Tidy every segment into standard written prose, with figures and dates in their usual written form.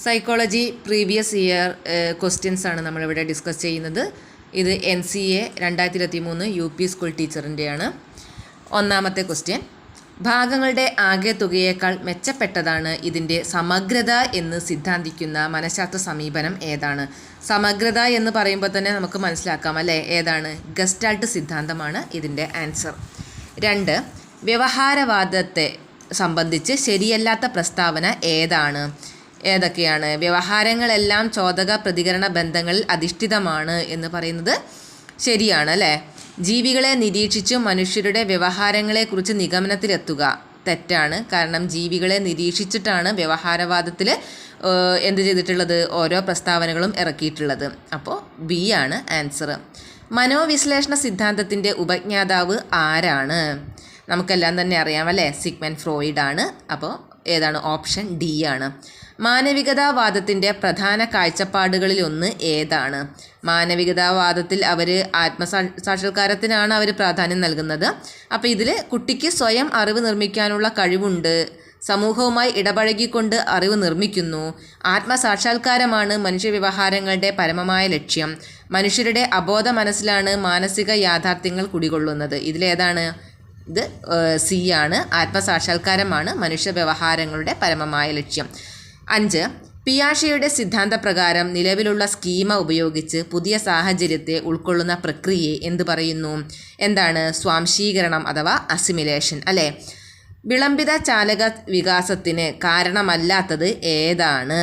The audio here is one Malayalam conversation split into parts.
സൈക്കോളജി പ്രീവിയസ് ഇയർ ക്വസ്റ്റ്യൻസ് ആണ് നമ്മളിവിടെ ഡിസ്കസ് ചെയ്യുന്നത്. ഇത് NCA 2023 UP സ്കൂൾ ടീച്ചറിൻ്റെയാണ്. ഒന്നാമത്തെ ക്വസ്റ്റ്യൻ, ഭാഗങ്ങളുടെ ആകെ തുകയേക്കാൾ മെച്ചപ്പെട്ടതാണ് ഇതിൻ്റെ സമഗ്രത എന്ന് സിദ്ധാന്തിക്കുന്ന മനഃശാസ്ത്ര സമീപനം ഏതാണ്? സമഗ്രത എന്ന് പറയുമ്പോൾ തന്നെ നമുക്ക് മനസ്സിലാക്കാം അല്ലേ, ഏതാണ്? ഗസ്റ്റാൾട്ട് സിദ്ധാന്തമാണ് ഇതിൻ്റെ ആൻസർ. 2, വ്യവഹാരവാദത്തെ സംബന്ധിച്ച് ശരിയല്ലാത്ത പ്രസ്താവന ഏതാണ്? ഏതൊക്കെയാണ്? വ്യവഹാരങ്ങളെല്ലാം ചോദക പ്രതികരണ ബന്ധങ്ങളിൽ അധിഷ്ഠിതമാണ് എന്ന് പറയുന്നത് ശരിയാണ് അല്ലേ. ജീവികളെ നിരീക്ഷിച്ചു മനുഷ്യരുടെ വ്യവഹാരങ്ങളെക്കുറിച്ച് നിഗമനത്തിലെത്തുക തെറ്റാണ്. കാരണം ജീവികളെ നിരീക്ഷിച്ചിട്ടാണ് വ്യവഹാരവാദത്തിൽ എന്ത് ചെയ്തിട്ടുള്ളത്, ഓരോ പ്രസ്താവനകളും ഇറക്കിയിട്ടുള്ളത്. അപ്പോൾ B ആണ് ആൻസർ. മനോവിശ്ലേഷണ സിദ്ധാന്തത്തിൻ്റെ ഉപജ്ഞാതാവ് ആരാണ്? നമുക്കെല്ലാം തന്നെ അറിയാം അല്ലേ, സിഗ്മണ്ട് ഫ്രോയിഡ് ആണ്. അപ്പോൾ ഏതാണ്? ഓപ്ഷൻ D ആണ്. മാനവികതാവാദത്തിൻ്റെ പ്രധാന കാഴ്ചപ്പാടുകളിലൊന്ന് ഏതാണ്? മാനവികതാവാദത്തിൽ അവർ ആത്മസാക്ഷാത്കാരത്തിനാണ് അവർ പ്രാധാന്യം നൽകുന്നത്. അപ്പോൾ ഇതിൽ കുട്ടിക്ക് സ്വയം അറിവ് നിർമ്മിക്കാനുള്ള കഴിവുണ്ട്, സമൂഹവുമായി ഇടപഴകിക്കൊണ്ട് അറിവ് നിർമ്മിക്കുന്നു, ആത്മസാക്ഷാത്കാരമാണ് മനുഷ്യ വ്യവഹാരങ്ങളുടെ പരമമായ ലക്ഷ്യം, മനുഷ്യരുടെ അബോധ മനസ്സിലാണ് മാനസിക യാഥാർത്ഥ്യങ്ങൾ കുടികൊള്ളുന്നത്. ഇതിലേതാണ്? ഇത് C ആണ്. ആത്മസാക്ഷാത്കാരമാണ് മനുഷ്യ വ്യവഹാരങ്ങളുടെ പരമമായ ലക്ഷ്യം. 5, പിയാഷെയുടെ സിദ്ധാന്തപ്രകാരം നിലവിലുള്ള സ്കീമ ഉപയോഗിച്ച് പുതിയ സാഹചര്യത്തെ ഉൾക്കൊള്ളുന്ന പ്രക്രിയയെ എന്ത് പറയുന്നു? എന്താണ്? സ്വാംശീകരണം അഥവാ അസിമിലേഷൻ അല്ലേ. വിളംബിത ചാലക വികാസത്തിന് കാരണമല്ലാത്തത് ഏതാണ്?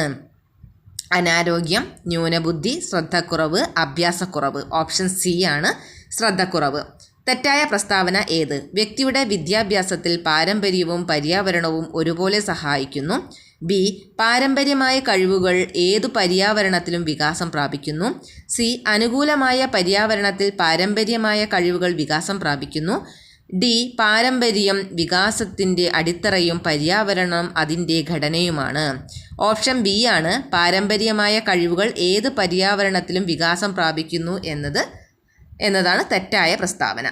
അനാരോഗ്യം, ന്യൂനബുദ്ധി, ശ്രദ്ധക്കുറവ്, അഭ്യാസക്കുറവ്. ഓപ്ഷൻ C ആണ് ശ്രദ്ധക്കുറവ്. തെറ്റായ പ്രസ്താവന ഏത്? വ്യക്തിയുടെ വിദ്യാഭ്യാസത്തിൽ പാരമ്പര്യവും പര്യാവരണവും ഒരുപോലെ സഹായിക്കുന്നു. B, പാരമ്പര്യമായ കഴിവുകൾ ഏതു പര്യാവരണത്തിലും വികാസം പ്രാപിക്കുന്നു. C, അനുകൂലമായ പര്യാവരണത്തിൽ പാരമ്പര്യമായ കഴിവുകൾ വികാസം പ്രാപിക്കുന്നു. D, പാരമ്പര്യം വികാസത്തിൻ്റെ അടിത്തറയും പര്യാവരണം അതിൻ്റെ ഘടനയുമാണ്. ഓപ്ഷൻ B ആണ് പാരമ്പര്യമായ കഴിവുകൾ ഏത് പര്യാവരണത്തിലും വികാസം പ്രാപിക്കുന്നു എന്നതാണ് തെറ്റായ പ്രസ്താവന.